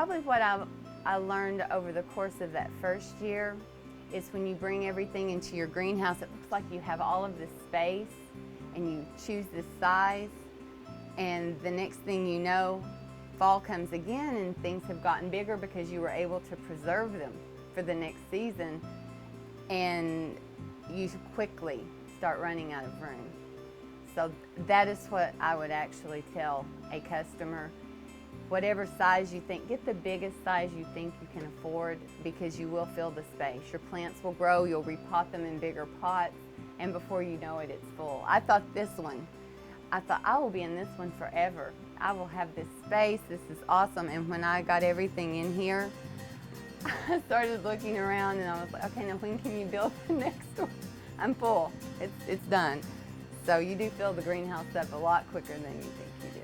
Probably what I learned over the course of that first year is when you bring everything into your greenhouse, it looks like you have all of this space and you choose this size, and the next thing you know, fall comes again and things have gotten bigger because you were able to preserve them for the next season, and you quickly start running out of room. So that is what I would actually tell a customer. Whatever size you think, get the biggest size you think you can afford, because you will fill the space. Your plants will grow, you'll repot them in bigger pots, and before you know it, it's full. I thought I will be in this one forever. I will have this space, this is awesome. And when I got everything in here, I started looking around and I was like, okay, now when can you build the next one? I'm full, it's done. So you do fill the greenhouse up a lot quicker than you think you do.